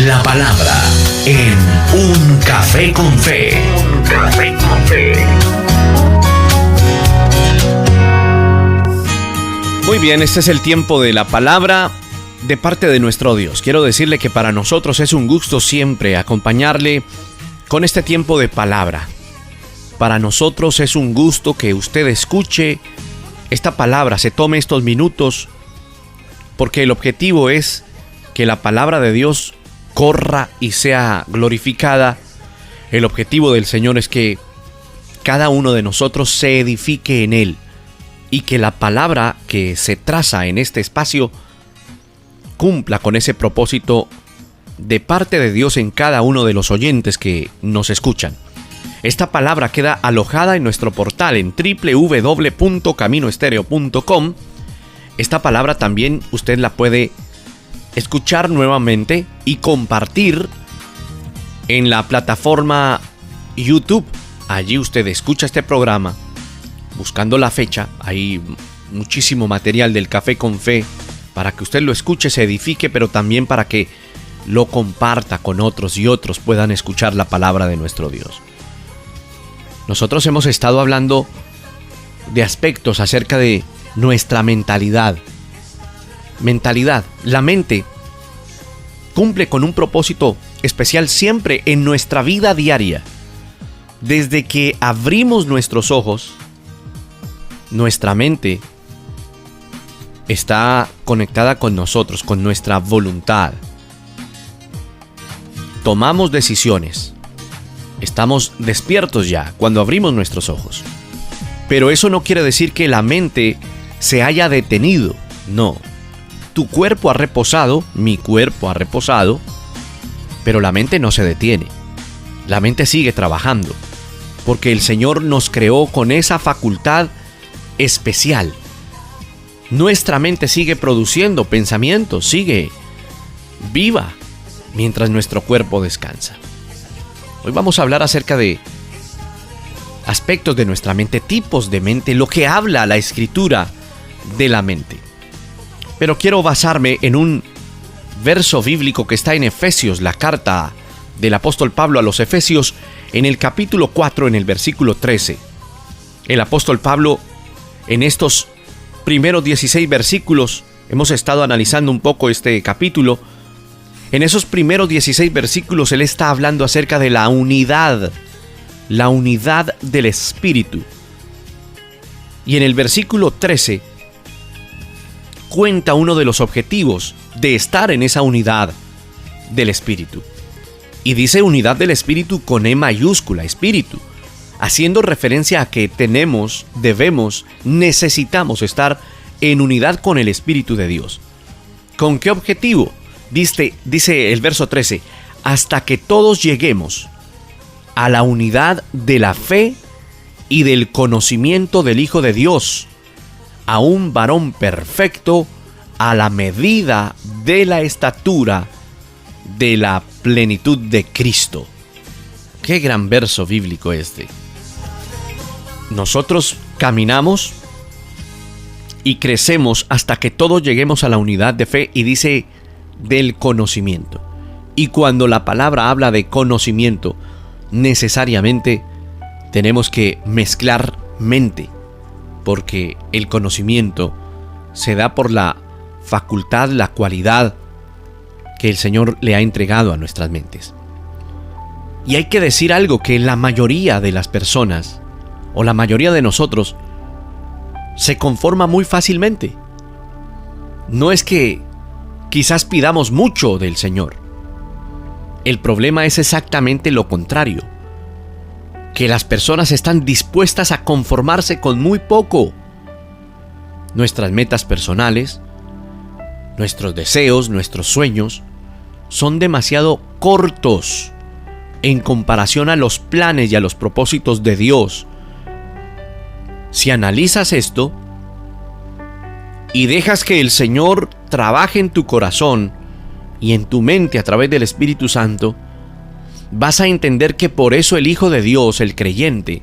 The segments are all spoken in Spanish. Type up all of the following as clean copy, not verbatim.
La palabra en Un Café con Fe. Un Café con Fe. Muy bien, este es el tiempo de la palabra de parte de nuestro Dios. Quiero decirle que para nosotros es un gusto siempre acompañarle con este tiempo de palabra. Para nosotros es un gusto que usted escuche esta palabra, se tome estos minutos, porque el objetivo es que la palabra de Dios corra y sea glorificada. El objetivo del Señor es que cada uno de nosotros se edifique en Él y que la palabra que se traza en este espacio cumpla con ese propósito de parte de Dios en cada uno de los oyentes que nos escuchan. Esta palabra queda alojada en nuestro portal en www.caminoestereo.com. Esta palabra también usted la puede escuchar nuevamente y compartir en la plataforma YouTube. Allí usted escucha este programa buscando la fecha. Hay muchísimo material del Café con Fe para que usted lo escuche, se edifique, pero también para que lo comparta con otros y otros puedan escuchar la palabra de nuestro Dios. Nosotros hemos estado hablando de aspectos acerca de nuestra mentalidad. La mente cumple con un propósito especial siempre en nuestra vida diaria. Desde que abrimos nuestros ojos, nuestra mente está conectada con nosotros, con nuestra voluntad. Tomamos decisiones. Estamos despiertos ya cuando abrimos nuestros ojos. Pero eso no quiere decir que la mente se haya detenido. No. Tu cuerpo ha reposado, mi cuerpo ha reposado, pero la mente no se detiene. La mente sigue trabajando, porque el Señor nos creó con esa facultad especial. Nuestra mente sigue produciendo pensamientos, sigue viva, mientras nuestro cuerpo descansa. Hoy vamos a hablar acerca de aspectos de nuestra mente, tipos de mente, lo que habla la Escritura de la mente. Pero quiero basarme en un verso bíblico que está en Efesios, la carta del apóstol Pablo a los Efesios, en el capítulo 4, en el versículo 13. El apóstol Pablo, en estos primeros 16 versículos, hemos estado analizando un poco este capítulo. En esos primeros 16 versículos él está hablando acerca de la unidad del Espíritu. Y en el versículo 13 cuenta uno de los objetivos de estar en esa unidad del Espíritu. Y dice unidad del Espíritu con E mayúscula, Espíritu, haciendo referencia a que necesitamos estar en unidad con el Espíritu de Dios. ¿Con qué objetivo? Dice el verso 13, hasta que todos lleguemos a la unidad de la fe y del conocimiento del Hijo de Dios, a un varón perfecto, a la medida de la estatura de la plenitud de Cristo. Qué gran verso bíblico este. Nosotros caminamos y crecemos hasta que todos lleguemos a la unidad de fe, y dice del conocimiento. Y cuando la palabra habla de conocimiento, necesariamente tenemos que mezclar mente, porque el conocimiento se da por la facultad, la cualidad que el Señor le ha entregado a nuestras mentes. Y hay que decir algo, que la mayoría de las personas, o la mayoría de nosotros, se conforma muy fácilmente. No es que quizás pidamos mucho del Señor. El problema es exactamente lo contrario, que las personas están dispuestas a conformarse con muy poco. Nuestras metas personales, nuestros deseos, nuestros sueños, son demasiado cortos en comparación a los planes y a los propósitos de Dios. Si analizas esto y dejas que el Señor trabaje en tu corazón y en tu mente a través del Espíritu Santo, vas a entender que por eso el Hijo de Dios, el creyente,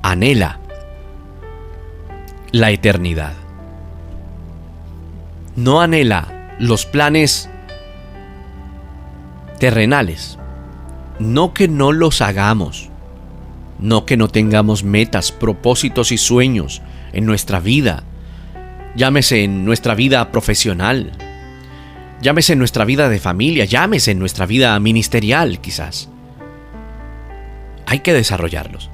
anhela la eternidad. No anhela los planes terrenales. No que no los hagamos, no que no tengamos metas, propósitos y sueños en nuestra vida, llámese en nuestra vida profesional, llámese en nuestra vida de familia, llámese en nuestra vida ministerial quizás. Hay que desarrollarlos.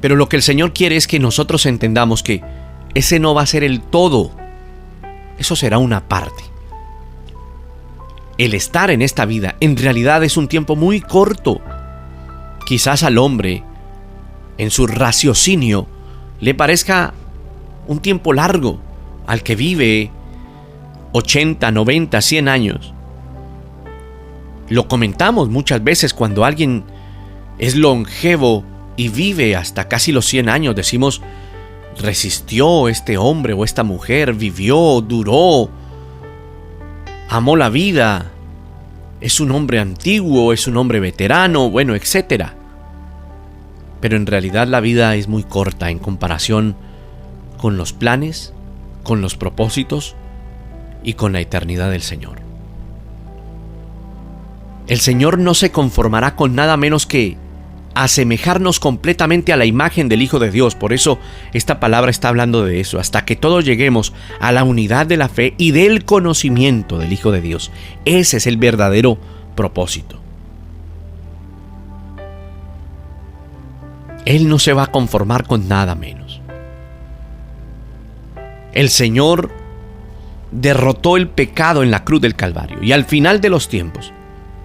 Pero lo que el Señor quiere es que nosotros entendamos que ese no va a ser el todo. Eso será una parte. El estar en esta vida en realidad es un tiempo muy corto. Quizás al hombre, en su raciocinio, le parezca un tiempo largo al que vive 80, 90, 100 años. Lo comentamos muchas veces cuando alguien es longevo y vive hasta casi los 100 años. Decimos, resistió este hombre o esta mujer, vivió, duró, amó la vida, es un hombre antiguo, es un hombre veterano, bueno, etc. Pero en realidad la vida es muy corta en comparación con los planes, con los propósitos y con la eternidad del Señor. El Señor no se conformará con nada menos que asemejarnos completamente a la imagen del Hijo de Dios. Por eso esta palabra está hablando de eso, hasta que todos lleguemos a la unidad de la fe y del conocimiento del Hijo de Dios. Ese es el verdadero propósito. Él no se va a conformar con nada menos. El Señor derrotó el pecado en la cruz del Calvario, y al final de los tiempos,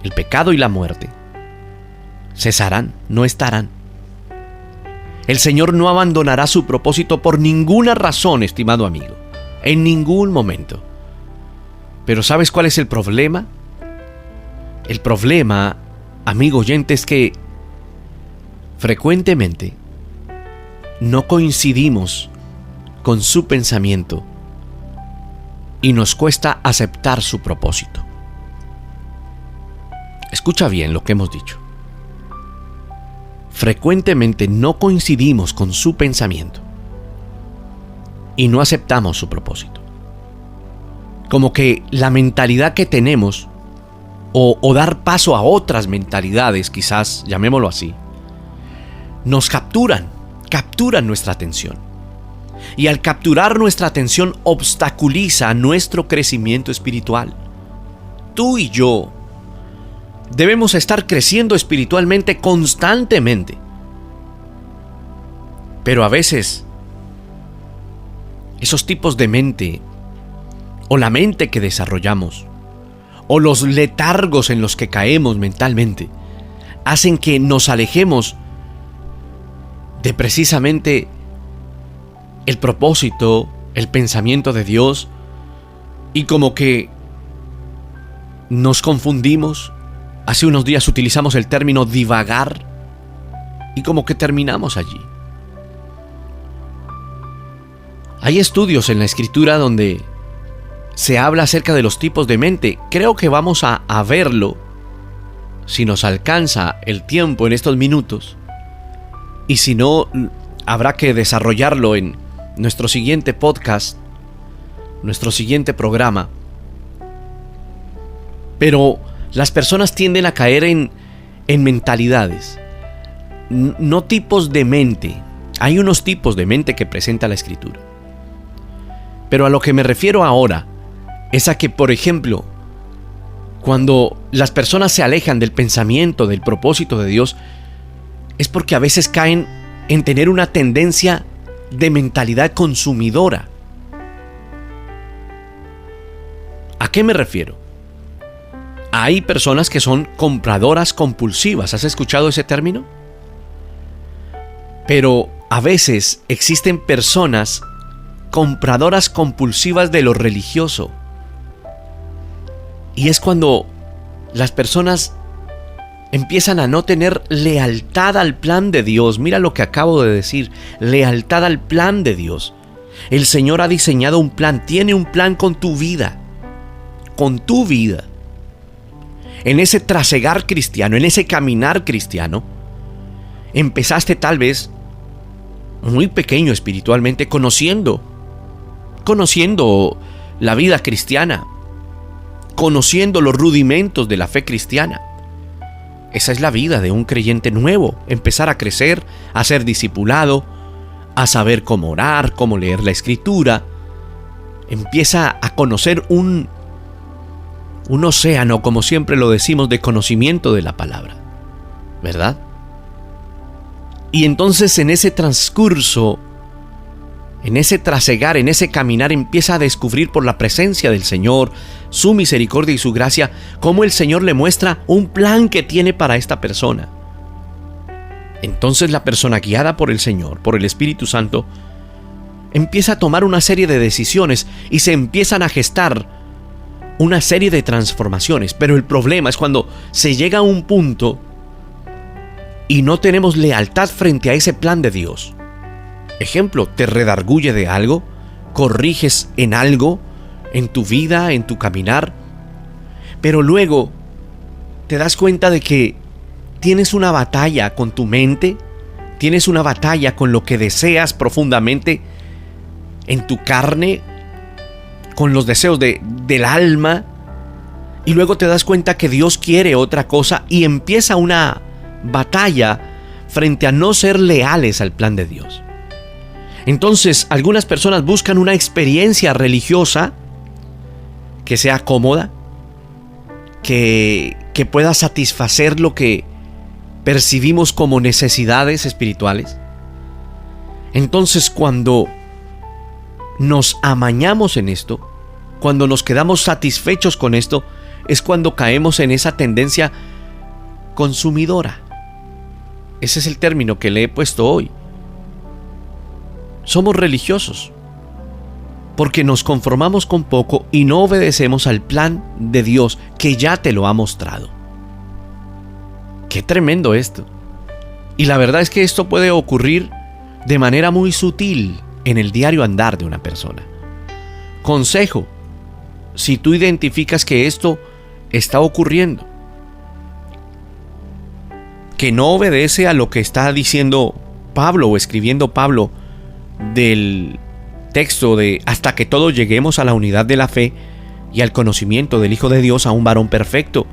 el pecado y la muerte cesarán, no estarán. El Señor no abandonará su propósito por ninguna razón, estimado amigo, en ningún momento. Pero ¿sabes cuál es el problema? El problema, amigo oyente, es que frecuentemente no coincidimos con su pensamiento y nos cuesta aceptar su propósito. Escucha bien lo que hemos dicho. Frecuentemente no coincidimos con su pensamiento y no aceptamos su propósito. Como que la mentalidad que tenemos, o dar paso a otras mentalidades, quizás llamémoslo así, nos capturan nuestra atención. Y al capturar nuestra atención obstaculiza nuestro crecimiento espiritual. Tú y yo debemos estar creciendo espiritualmente constantemente. Pero a veces, esos tipos de mente, o la mente que desarrollamos, o los letargos en los que caemos mentalmente, hacen que nos alejemos de precisamente el propósito, el pensamiento de Dios, y como que nos confundimos. Hace unos días utilizamos el término divagar y como que terminamos allí. Hay estudios en la Escritura donde se habla acerca de los tipos de mente. Creo que vamos a verlo si nos alcanza el tiempo en estos minutos, y si no, habrá que desarrollarlo en nuestro siguiente podcast, nuestro siguiente programa. Pero las personas tienden a caer en mentalidades, no tipos de mente. Hay unos tipos de mente que presenta la Escritura. Pero a lo que me refiero ahora es a que, por ejemplo, cuando las personas se alejan del pensamiento, del propósito de Dios, es porque a veces caen en tener una tendencia de mentalidad consumidora. ¿A qué me refiero? Hay personas que son compradoras compulsivas. ¿Has escuchado ese término? Pero a veces existen personas compradoras compulsivas de lo religioso. Y es cuando las personas empiezan a no tener lealtad al plan de Dios. Mira lo que acabo de decir, lealtad al plan de Dios. El Señor ha diseñado un plan, tiene un plan con tu vida. Con tu vida. En ese trasegar cristiano, en ese caminar cristiano, empezaste tal vez muy pequeño espiritualmente, conociendo la vida cristiana. conociendo los rudimentos de la fe cristiana. Esa es la vida de un creyente nuevo, empezar a crecer, a ser discipulado, a saber cómo orar, cómo leer la Escritura. Empieza a conocer un océano, como siempre lo decimos, de conocimiento de la palabra, ¿verdad? Y entonces en ese transcurso, en ese trasegar, en ese caminar, empieza a descubrir por la presencia del Señor, su misericordia y su gracia, cómo el Señor le muestra un plan que tiene para esta persona. Entonces la persona, guiada por el Señor, por el Espíritu Santo, empieza a tomar una serie de decisiones y se empiezan a gestar una serie de transformaciones. Pero el problema es cuando se llega a un punto y no tenemos lealtad frente a ese plan de Dios. Ejemplo, te redarguye de algo, corriges en algo, en tu vida, en tu caminar, pero luego te das cuenta de que tienes una batalla con tu mente, tienes una batalla con lo que deseas profundamente en tu carne, con los deseos del alma, y luego te das cuenta que Dios quiere otra cosa y empieza una batalla frente a no ser leales al plan de Dios. Entonces, algunas personas buscan una experiencia religiosa que sea cómoda, que pueda satisfacer lo que percibimos como necesidades espirituales. Entonces, cuando nos amañamos en esto, cuando nos quedamos satisfechos con esto, es cuando caemos en esa tendencia consumidora. Ese es el término que le he puesto hoy. Somos religiosos porque nos conformamos con poco y no obedecemos al plan de Dios que ya te lo ha mostrado. Qué tremendo esto. Y la verdad es que esto puede ocurrir de manera muy sutil en el diario andar de una persona. Consejo: si tú identificas que esto está ocurriendo, que no obedece a lo que está diciendo Pablo o escribiendo Pablo del texto de hasta que todos lleguemos a la unidad de la fe y al conocimiento del Hijo de Dios, a un varón perfecto,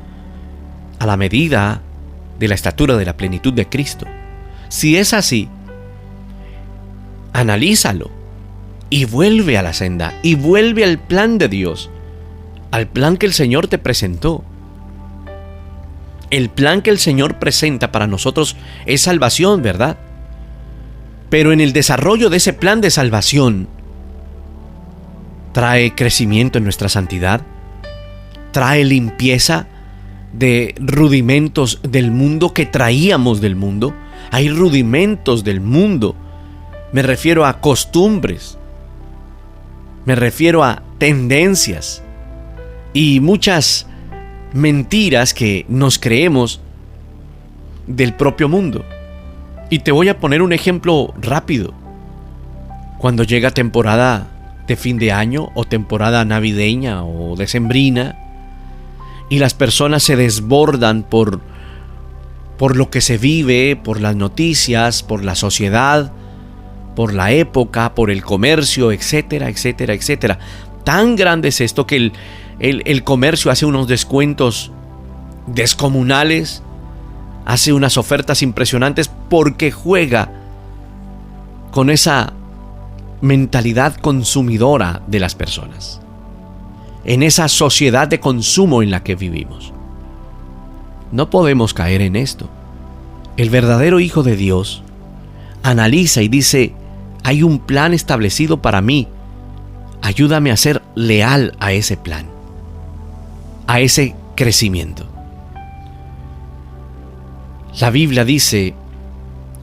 a la medida de la estatura de la plenitud de Cristo. Si es así, analízalo y vuelve a la senda y vuelve al plan de Dios, al plan que el Señor te presentó. El plan que el Señor presenta para nosotros es salvación, ¿verdad? Pero en el desarrollo de ese plan de salvación trae crecimiento en nuestra santidad, trae limpieza de rudimentos del mundo que traíamos del mundo. Hay rudimentos del mundo, me refiero a costumbres, me refiero a tendencias y muchas mentiras que nos creemos del propio mundo. Y te voy a poner un ejemplo rápido. Cuando llega temporada de fin de año o temporada navideña o decembrina y las personas se desbordan por lo que se vive, por las noticias, por la sociedad, por la época, por el comercio, etcétera, etcétera, etcétera. Tan grande es esto que el comercio hace unos descuentos descomunales, hace unas ofertas impresionantes porque juega con esa mentalidad consumidora de las personas, en esa sociedad de consumo en la que vivimos. No podemos caer en esto. El verdadero Hijo de Dios analiza y dice: hay un plan establecido para mí, ayúdame a ser leal a ese plan, a ese crecimiento. La Biblia dice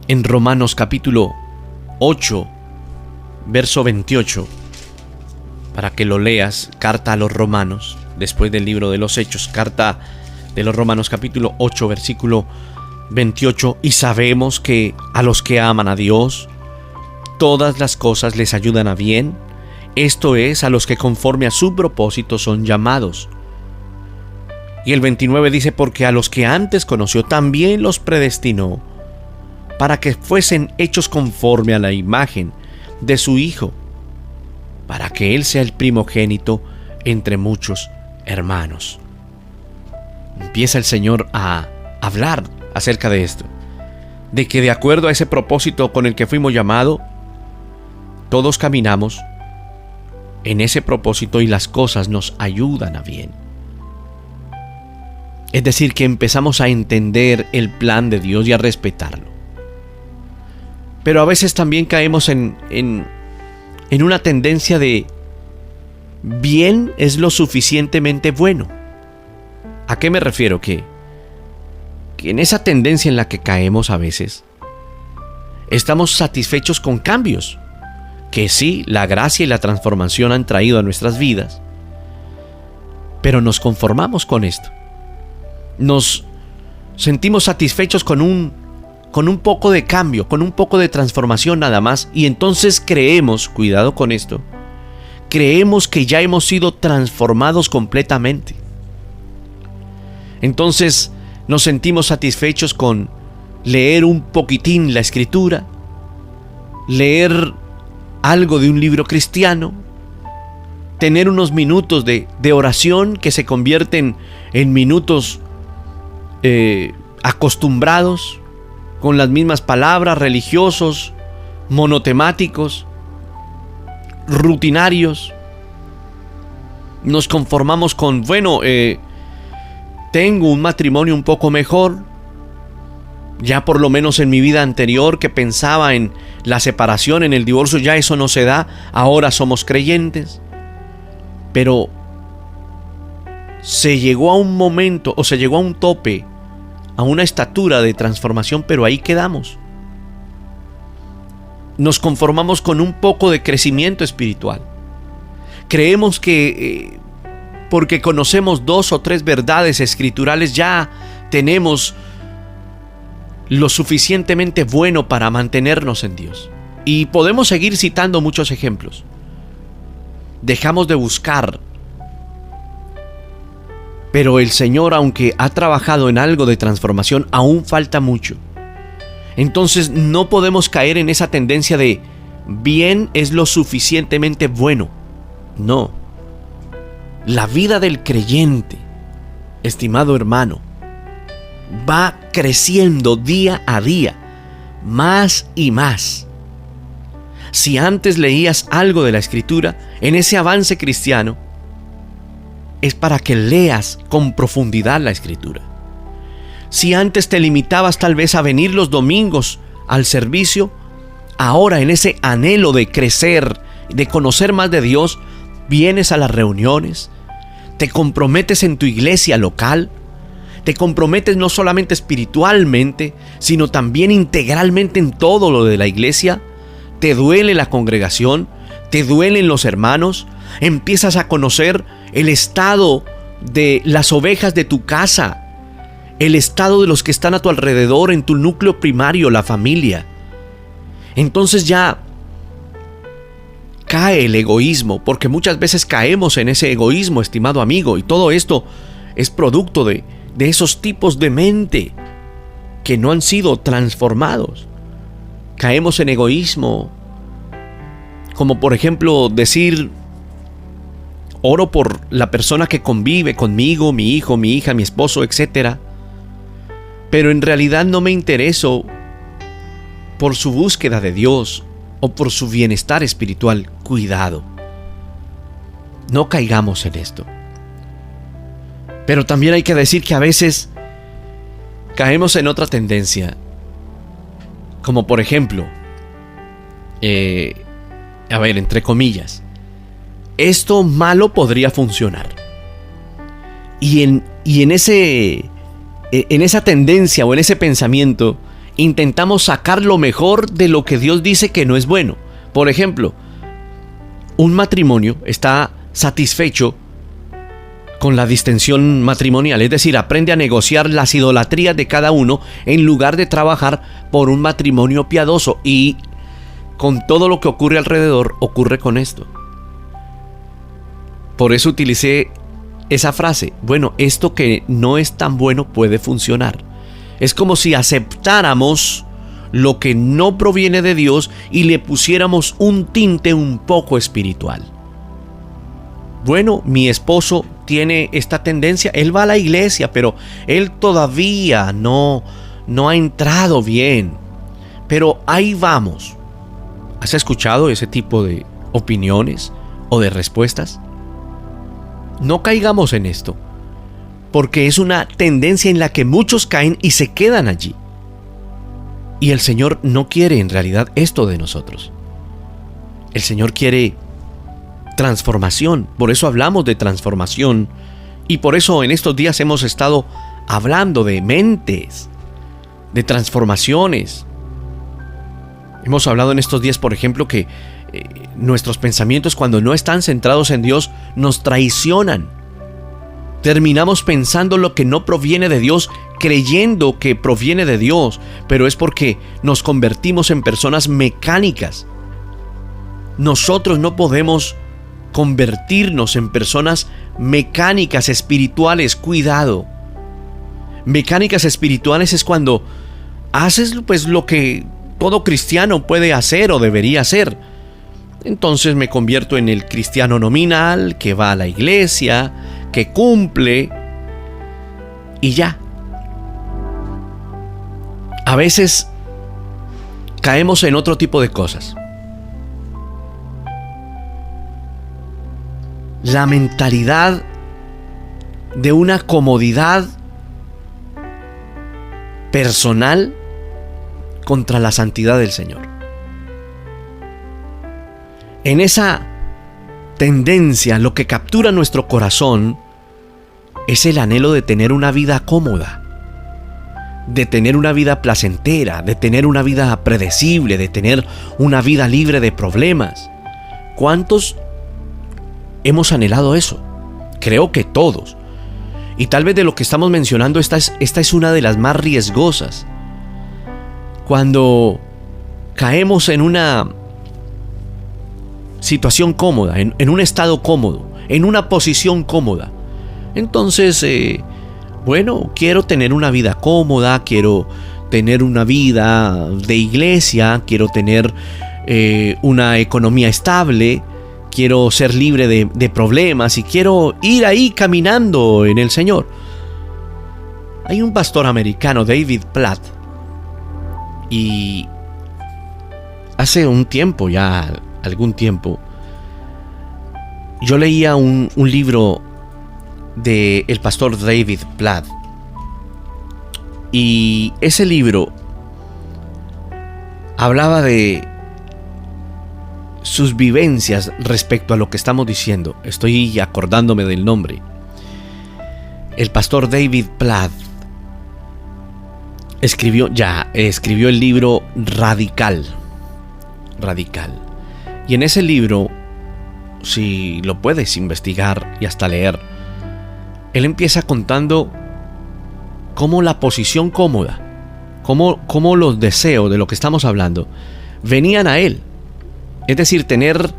en Romanos capítulo 8, verso 28, para que lo leas, carta a los Romanos, después del libro de los Hechos, carta de los Romanos capítulo 8, versículo 28, y sabemos que a los que aman a Dios, todas las cosas les ayudan a bien, esto es, a los que conforme a su propósito son llamados. Y el 29 dice: porque a los que antes conoció también los predestinó para que fuesen hechos conforme a la imagen de su Hijo, para que Él sea el primogénito entre muchos hermanos. Empieza el Señor a hablar acerca de esto, de que de acuerdo a ese propósito con el que fuimos llamados, todos caminamos en ese propósito y las cosas nos ayudan a bien. Es decir, que empezamos a entender el plan de Dios y a respetarlo. Pero a veces también caemos en una tendencia de bien es lo suficientemente bueno. ¿A qué me refiero? Que en esa tendencia en la que caemos a veces, estamos satisfechos con cambios que sí, la gracia y la transformación han traído a nuestras vidas, pero nos conformamos con esto. Nos sentimos satisfechos con un poco de cambio, con un poco de transformación nada más, y entonces creemos, cuidado con esto, creemos que ya hemos sido transformados completamente. Entonces nos sentimos satisfechos con leer un poquitín la Escritura, leer algo de un libro cristiano, tener unos minutos de oración que se convierten en minutos acostumbrados, con las mismas palabras, religiosos, monotemáticos, rutinarios. Nos conformamos con, tengo un matrimonio un poco mejor, ya por lo menos en mi vida anterior que pensaba en la separación, en el divorcio, ya eso no se da, ahora somos creyentes. Pero se llegó a un momento, o se llegó a un tope, a una estatura de transformación, pero ahí quedamos. Nos conformamos con un poco de crecimiento espiritual. Creemos que porque conocemos 2 o 3 verdades escriturales ya tenemos lo suficientemente bueno para mantenernos en Dios. Y podemos seguir citando muchos ejemplos. Dejamos de buscar. Pero el Señor, aunque ha trabajado en algo de transformación, aún falta mucho. Entonces no podemos caer en esa tendencia de bien es lo suficientemente bueno. No. La vida del creyente, estimado hermano, va creciendo día a día, más y más. Si antes leías algo de la Escritura, en ese avance cristiano, es para que leas con profundidad la Escritura. Si antes te limitabas tal vez a venir los domingos al servicio, ahora en ese anhelo de crecer, de conocer más de Dios, vienes a las reuniones, te comprometes en tu iglesia local, te comprometes no solamente espiritualmente, sino también integralmente en todo lo de la iglesia. Te duele la congregación, te duelen los hermanos, empiezas a conocer el estado de las ovejas de tu casa, el estado de los que están a tu alrededor, en tu núcleo primario, la familia. Entonces ya cae el egoísmo, porque muchas veces caemos en ese egoísmo, estimado amigo, y todo esto es producto de esos tipos de mente que no han sido transformados. Caemos en egoísmo, como por ejemplo decir: oro por la persona que convive conmigo, mi hijo, mi hija, mi esposo, etc. Pero en realidad no me intereso por su búsqueda de Dios o por su bienestar espiritual. Cuidado, no caigamos en esto. Pero también hay que decir que a veces caemos en otra tendencia, como por ejemplo, entre comillas, esto malo podría funcionar. Y en esa tendencia o en ese pensamiento intentamos sacar lo mejor de lo que Dios dice que no es bueno. Por ejemplo, un matrimonio está satisfecho con la distensión matrimonial, es decir, aprende a negociar las idolatrías de cada uno en lugar de trabajar por un matrimonio piadoso. Y con todo lo que ocurre alrededor, ocurre con esto. Por eso utilicé esa frase: esto que no es tan bueno puede funcionar. Es como si aceptáramos lo que no proviene de Dios y le pusiéramos un tinte un poco espiritual. Mi esposo tiene esta tendencia. Él va a la iglesia, pero él todavía no ha entrado bien. Pero ahí vamos. ¿Has escuchado ese tipo de opiniones o de respuestas? No caigamos en esto, porque es una tendencia en la que muchos caen y se quedan allí. Y el Señor no quiere en realidad esto de nosotros. El Señor quiere transformación. Por eso hablamos de transformación. Y por eso en estos días hemos estado hablando de mentes, de transformaciones. Hemos hablado en estos días, por ejemplo, que nuestros pensamientos, cuando no están centrados en Dios, nos traicionan. Terminamos pensando lo que no proviene de Dios, creyendo que proviene de Dios, pero es porque nos convertimos en personas mecánicas. Nosotros no podemos convertirnos en personas mecánicas espirituales. Cuidado. Mecánicas espirituales es cuando haces pues lo que todo cristiano puede hacer o debería hacer. Entonces me convierto en el cristiano nominal, que va a la iglesia, que cumple y ya. A veces caemos en otro tipo de cosas. La mentalidad de una comodidad personal contra la santidad del Señor. En esa tendencia, lo que captura nuestro corazón es el anhelo de tener una vida cómoda, de tener una vida placentera, de tener una vida predecible, de tener una vida libre de problemas. ¿Cuántos hemos anhelado eso? Creo que todos. Y tal vez de lo que estamos mencionando, esta es una de las más riesgosas. Cuando caemos en una situación cómoda, en un estado cómodo, en una posición cómoda, entonces, quiero tener una vida cómoda, quiero tener una vida de iglesia, quiero tener una economía estable, quiero ser libre de problemas y quiero ir ahí caminando en el Señor. Hay un pastor americano, David Platt, y hace un tiempo, ya algún tiempo, yo leía un libro del pastor David Platt, y ese libro hablaba de sus vivencias respecto a lo que estamos diciendo. Estoy acordándome del nombre. El pastor David Platt escribió el libro Radical. Y en ese libro, si lo puedes investigar y hasta leer, él empieza contando cómo la posición cómoda, cómo los deseos de lo que estamos hablando venían a él. Es decir, tener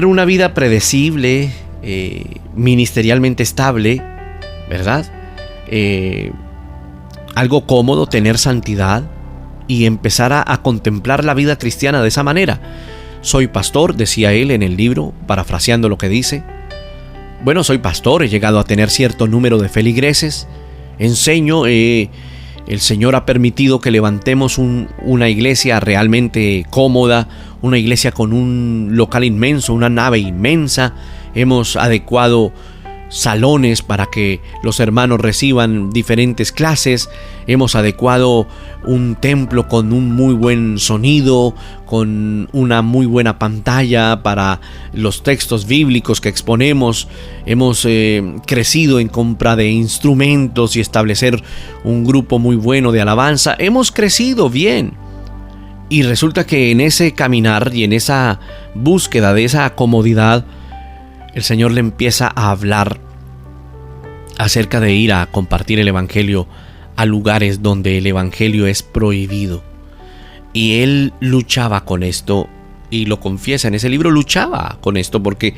una vida predecible, ministerialmente estable, ¿verdad? Algo cómodo, tener santidad y empezar a contemplar la vida cristiana de esa manera. Soy pastor, decía él en el libro, parafraseando lo que dice. Bueno, soy pastor, he llegado a tener cierto número de feligreses, enseño, el Señor ha permitido que levantemos una iglesia realmente cómoda, una iglesia con un local inmenso, una nave inmensa. Hemos adecuado salones para que los hermanos reciban diferentes clases. Hemos adecuado un templo con un muy buen sonido, con una muy buena pantalla para los textos bíblicos que exponemos. Hemos crecido en compra de instrumentos y establecer un grupo muy bueno de alabanza. Hemos crecido bien. Y resulta que en ese caminar y en esa búsqueda de esa comodidad, el Señor le empieza a hablar acerca de ir a compartir el evangelio a lugares donde el evangelio es prohibido. Y él luchaba con esto, y lo confiesa en ese libro, luchaba con esto porque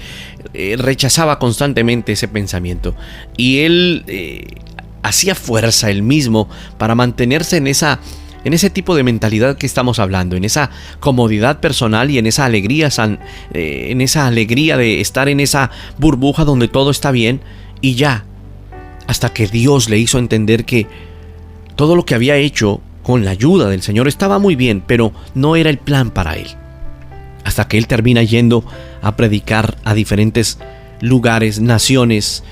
rechazaba constantemente ese pensamiento. Y él hacía fuerza él mismo para mantenerse en esa en ese tipo de mentalidad que estamos hablando, en esa comodidad personal y en esa alegría, en esa alegría de estar en esa burbuja donde todo está bien y ya, hasta que Dios le hizo entender que todo lo que había hecho con la ayuda del Señor estaba muy bien, pero no era el plan para él. Hasta que él termina yendo a predicar a diferentes lugares, naciones,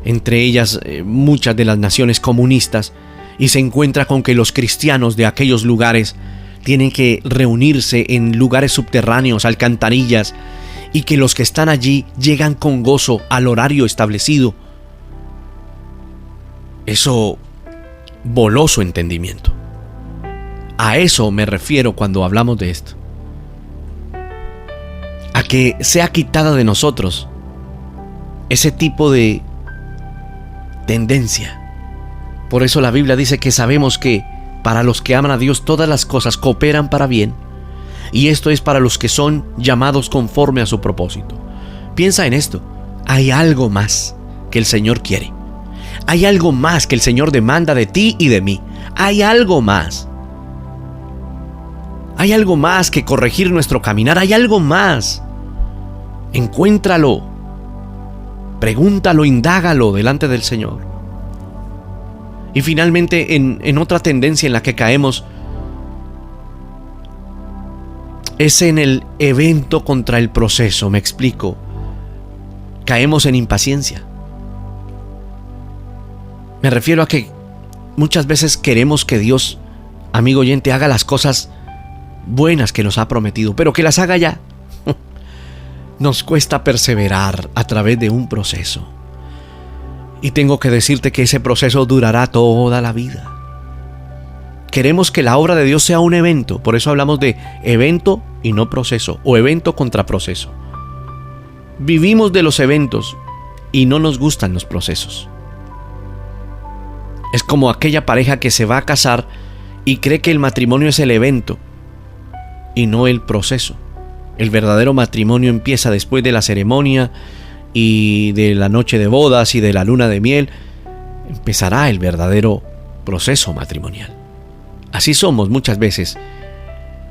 entre ellas muchas de las naciones comunistas, y se encuentra con que los cristianos de aquellos lugares tienen que reunirse en lugares subterráneos, alcantarillas, y que los que están allí llegan con gozo al horario establecido. Eso voló su entendimiento. A eso me refiero cuando hablamos de esto. A que sea quitada de nosotros ese tipo de tendencia. Por eso la Biblia dice que sabemos que para los que aman a Dios todas las cosas cooperan para bien, y esto es para los que son llamados conforme a su propósito. Piensa en esto. Hay algo más que el Señor quiere. Hay algo más que el Señor demanda de ti y de mí. Hay algo más. Hay algo más que corregir nuestro caminar. Hay algo más. Encuéntralo. Pregúntalo, indágalo delante del Señor. Y finalmente, en otra tendencia en la que caemos, es en el evento contra el proceso. Me explico. Caemos en impaciencia. Me refiero a que muchas veces queremos que Dios, amigo oyente, haga las cosas buenas que nos ha prometido, pero que las haga ya. Nos cuesta perseverar a través de un proceso. Y tengo que decirte que ese proceso durará toda la vida. Queremos que la obra de Dios sea un evento, por eso hablamos de evento y no proceso, o evento contra proceso. Vivimos de los eventos y no nos gustan los procesos. Es como aquella pareja que se va a casar y cree que el matrimonio es el evento y no el proceso. El verdadero matrimonio empieza después de la ceremonia y de la noche de bodas y de la luna de miel. Empezará el verdadero proceso matrimonial. Así somos muchas veces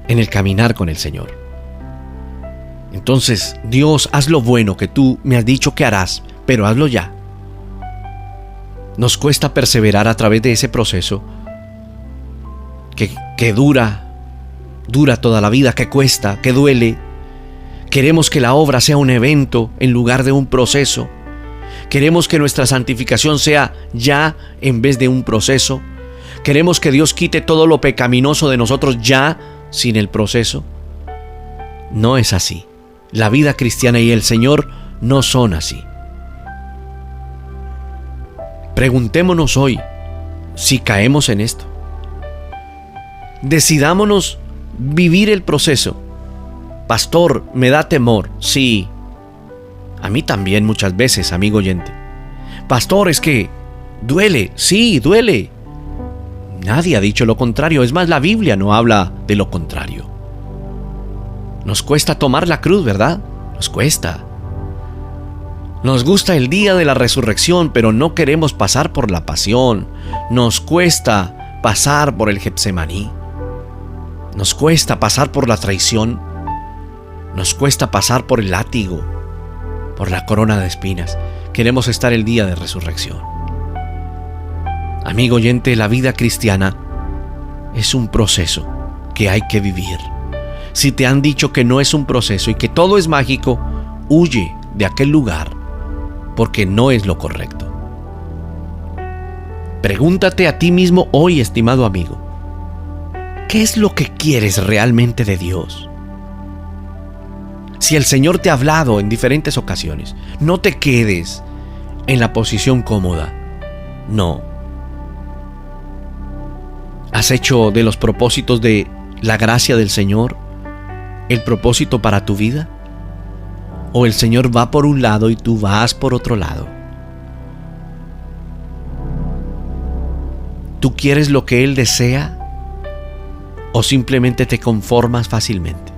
en el caminar con el Señor. Entonces, Dios, haz lo bueno que tú me has dicho que harás, pero hazlo ya. Nos cuesta perseverar a través de ese proceso que dura toda la vida, que cuesta, que duele. Queremos que la obra sea un evento en lugar de un proceso. Queremos que nuestra santificación sea ya en vez de un proceso. Queremos que Dios quite todo lo pecaminoso de nosotros ya sin el proceso. No es así. La vida cristiana y el Señor no son así. Preguntémonos hoy si caemos en esto. Decidámonos vivir el proceso. Pastor, me da temor. Sí, a mí también muchas veces, amigo oyente. Pastor, es que duele. Sí, duele. Nadie ha dicho lo contrario. Es más, la Biblia no habla de lo contrario. Nos cuesta tomar la cruz, ¿verdad? Nos cuesta. Nos gusta el día de la resurrección, pero no queremos pasar por la pasión. Nos cuesta pasar por el Getsemaní. Nos cuesta pasar por la traición. Nos cuesta pasar por el látigo, por la corona de espinas. Queremos estar el día de resurrección. Amigo oyente, la vida cristiana es un proceso que hay que vivir. Si te han dicho que no es un proceso y que todo es mágico, huye de aquel lugar, porque no es lo correcto. Pregúntate a ti mismo hoy, estimado amigo, ¿qué es lo que quieres realmente de Dios? Si el Señor te ha hablado en diferentes ocasiones, no te quedes en la posición cómoda. No. ¿Has hecho de los propósitos de la gracia del Señor el propósito para tu vida? ¿O el Señor va por un lado y tú vas por otro lado? ¿Tú quieres lo que Él desea o simplemente te conformas fácilmente?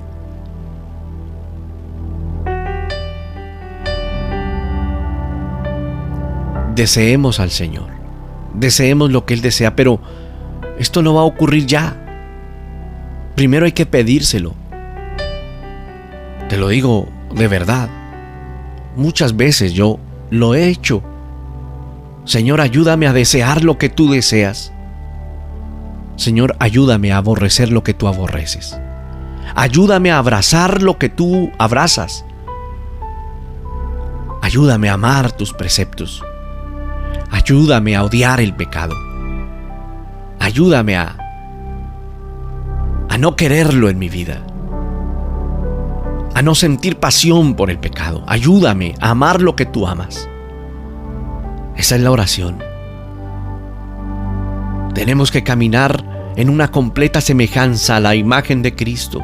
Deseemos al Señor, deseemos lo que Él desea, pero esto no va a ocurrir ya. Primero hay que pedírselo. Te lo digo de verdad. Muchas veces yo lo he hecho. Señor, ayúdame a desear lo que tú deseas. Señor, ayúdame a aborrecer lo que tú aborreces. Ayúdame a abrazar lo que tú abrazas. Ayúdame a amar tus preceptos. Ayúdame a odiar el pecado. Ayúdame a no quererlo en mi vida. A no sentir pasión por el pecado. Ayúdame a amar lo que tú amas. Esa es la oración. Tenemos que caminar en una completa semejanza a la imagen de Cristo.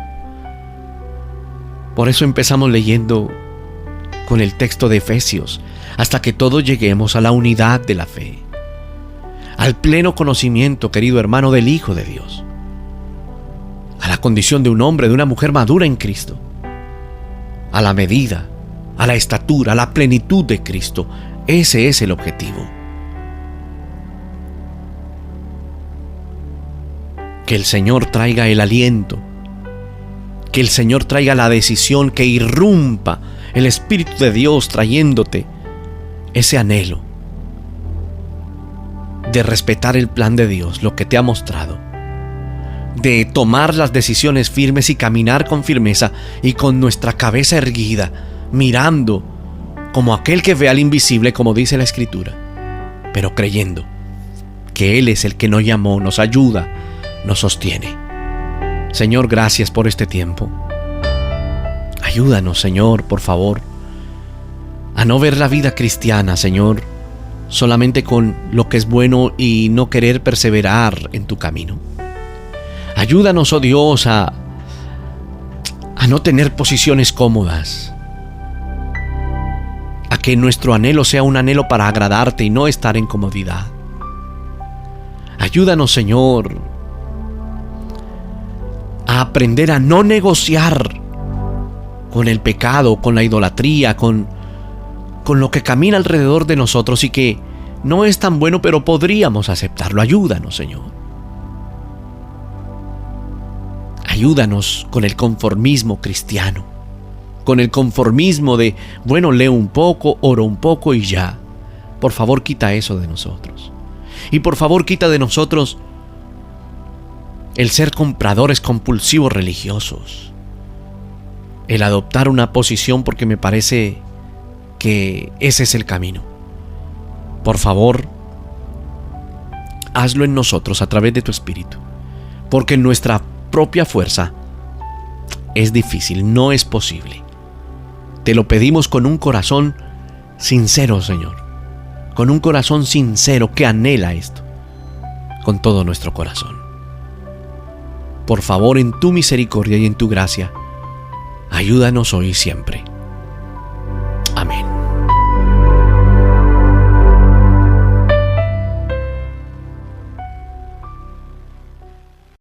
Por eso empezamos leyendo con el texto de Efesios, hasta que todos lleguemos a la unidad de la fe, al pleno conocimiento, querido hermano, del Hijo de Dios, a la condición de un hombre, de una mujer madura en Cristo, a la medida, a la estatura, a la plenitud de Cristo. Ese es el objetivo. Que el Señor traiga el aliento, que el Señor traiga la decisión, que irrumpa el Espíritu de Dios trayéndote ese anhelo de respetar el plan de Dios, lo que te ha mostrado, de tomar las decisiones firmes y caminar con firmeza y con nuestra cabeza erguida, mirando como aquel que ve al invisible, como dice la Escritura, pero creyendo que Él es el que nos llamó, nos ayuda, nos sostiene. Señor, gracias por este tiempo. Ayúdanos, Señor, por favor, a no ver la vida cristiana, Señor, solamente con lo que es bueno y no querer perseverar en tu camino. Ayúdanos, oh Dios, a no tener posiciones cómodas, a que nuestro anhelo sea un anhelo para agradarte y no estar en comodidad. Ayúdanos, Señor, a aprender a no negociar con el pecado, con la idolatría, con lo que camina alrededor de nosotros y que no es tan bueno, pero podríamos aceptarlo. Ayúdanos, Señor. Ayúdanos con el conformismo cristiano, con el conformismo de, bueno, leo un poco, oro un poco y ya. Por favor, quita eso de nosotros. Y por favor, quita de nosotros el ser compradores compulsivos religiosos, el adoptar una posición porque me parece que ese es el camino. Por favor, hazlo en nosotros a través de tu Espíritu, porque en nuestra propia fuerza es difícil, no es posible. Te lo pedimos con un corazón sincero, Señor, con un corazón sincero que anhela esto, con todo nuestro corazón. Por favor, en tu misericordia y en tu gracia, ayúdanos hoy y siempre.